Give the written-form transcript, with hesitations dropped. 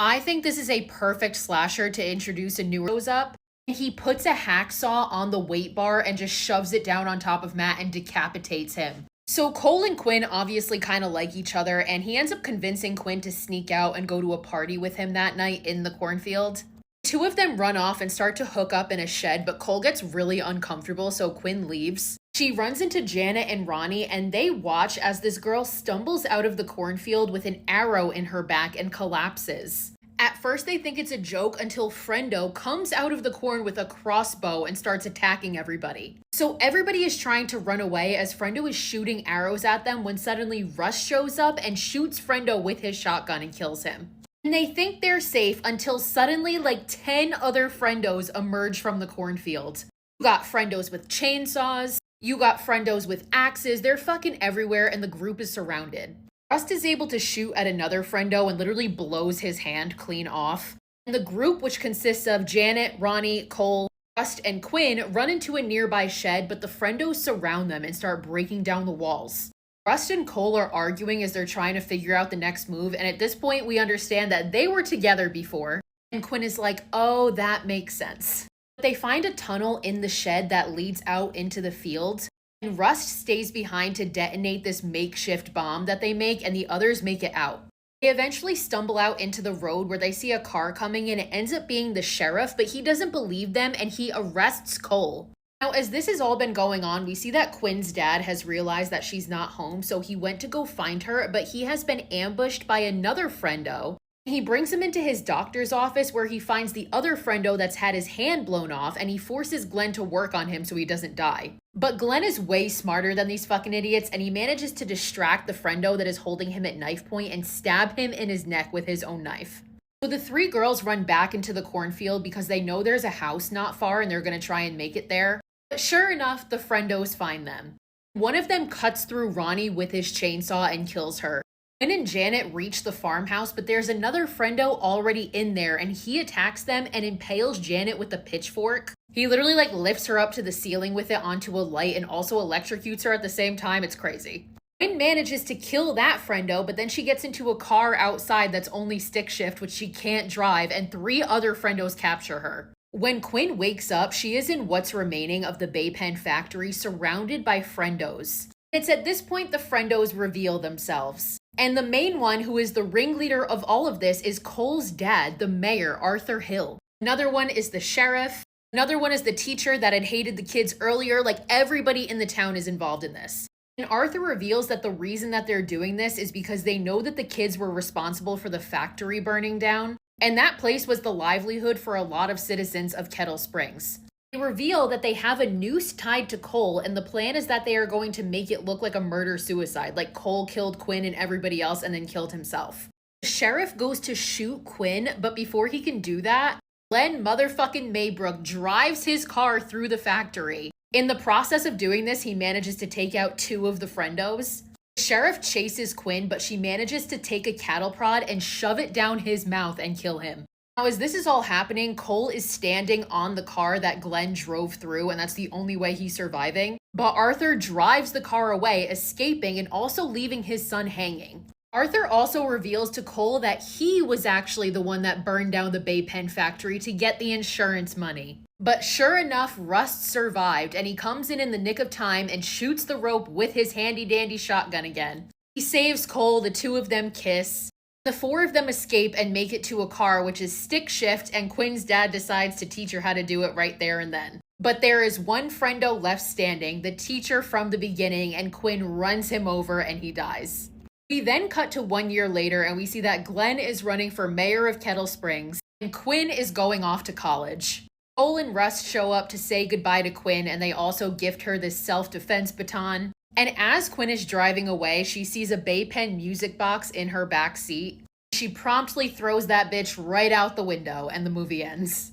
I think this is a perfect slasher to introduce a newer goes up. He puts a hacksaw on the weight bar and just shoves it down on top of Matt and decapitates him. So Cole and Quinn obviously kind of like each other, and he ends up convincing Quinn to sneak out and go to a party with him that night in the cornfield. Two of them run off and start to hook up in a shed, but Cole gets really uncomfortable, so Quinn leaves. She runs into Janet and Ronnie, and they watch as this girl stumbles out of the cornfield with an arrow in her back and collapses. At first, they think it's a joke until Friendo comes out of the corn with a crossbow and starts attacking everybody. So everybody is trying to run away as Friendo is shooting arrows at them when suddenly Russ shows up and shoots Friendo with his shotgun and kills him. And they think they're safe until suddenly like 10 other Friendos emerge from the cornfield. You got Friendos with chainsaws, you got Friendos with axes, they're fucking everywhere and the group is surrounded. Rust is able to shoot at another Friendo and literally blows his hand clean off. And the group, which consists of Janet, Ronnie, Cole, Rust, and Quinn, run into a nearby shed, but the Friendos surround them and start breaking down the walls. Rust and Cole are arguing as they're trying to figure out the next move, and at this point we understand that they were together before. And Quinn is like, oh, that makes sense. But they find a tunnel in the shed that leads out into the field. And Rust stays behind to detonate this makeshift bomb that they make, and the others make it out. They eventually stumble out into the road where they see a car coming, and it ends up being the sheriff, but he doesn't believe them and he arrests Cole. Now, as this has all been going on, we see that Quinn's dad has realized that she's not home, so he went to go find her, but he has been ambushed by another Friendo. He brings him into his doctor's office where he finds the other Friendo that's had his hand blown off, and he forces Glenn to work on him so he doesn't die. But Glenn is way smarter than these fucking idiots, and he manages to distract the Friendo that is holding him at knife point and stab him in his neck with his own knife. So the three girls run back into the cornfield because they know there's a house not far and they're going to try and make it there. But sure enough, the Friendos find them. One of them cuts through Ronnie with his chainsaw and kills her. Quinn and Janet reach the farmhouse, but there's another Friendo already in there, and he attacks them and impales Janet with a pitchfork. He literally lifts her up to the ceiling with it onto a light and also electrocutes her at the same time. It's crazy. Quinn manages to kill that Friendo, but then she gets into a car outside that's only stick shift, which she can't drive, and 3 other Friendos capture her. When Quinn wakes up, she is in what's remaining of the Bay Pen factory, surrounded by Friendos. It's at this point the Friendos reveal themselves. And the main one, who is the ringleader of all of this, is Cole's dad, the mayor, Arthur Hill. Another one is the sheriff. Another one is the teacher that had hated the kids earlier. Everybody in the town is involved in this. And Arthur reveals that the reason that they're doing this is because they know that the kids were responsible for the factory burning down. And that place was the livelihood for a lot of citizens of Kettle Springs. They reveal that they have a noose tied to Cole, and the plan is that they are going to make it look like a murder-suicide, like Cole killed Quinn and everybody else and then killed himself. The sheriff goes to shoot Quinn, but before he can do that, Glenn motherfucking Maybrook drives his car through the factory. In the process of doing this, he manages to take out 2 of the Friendos. The sheriff chases Quinn, but she manages to take a cattle prod and shove it down his mouth and kill him. Now, as this is all happening, Cole is standing on the car that Glenn drove through, and that's the only way he's surviving. But Arthur drives the car away, escaping and also leaving his son hanging. Arthur also reveals to Cole that he was actually the one that burned down the Bay Pen factory to get the insurance money. But sure enough, Rust survived, and he comes in the nick of time and shoots the rope with his handy-dandy shotgun again. He saves Cole, the 2 of them kiss. The 4 of them escape and make it to a car, which is stick shift, and Quinn's dad decides to teach her how to do it right there and then. But there is one Friendo left standing, the teacher from the beginning, and Quinn runs him over and he dies. We then cut to 1 year later, and we see that Glenn is running for mayor of Kettle Springs, and Quinn is going off to college. Cole and Rust show up to say goodbye to Quinn, and they also gift her this self-defense baton. And as Quinn is driving away, she sees a Bay Pen music box in her back seat. She promptly throws that bitch right out the window, and the movie ends.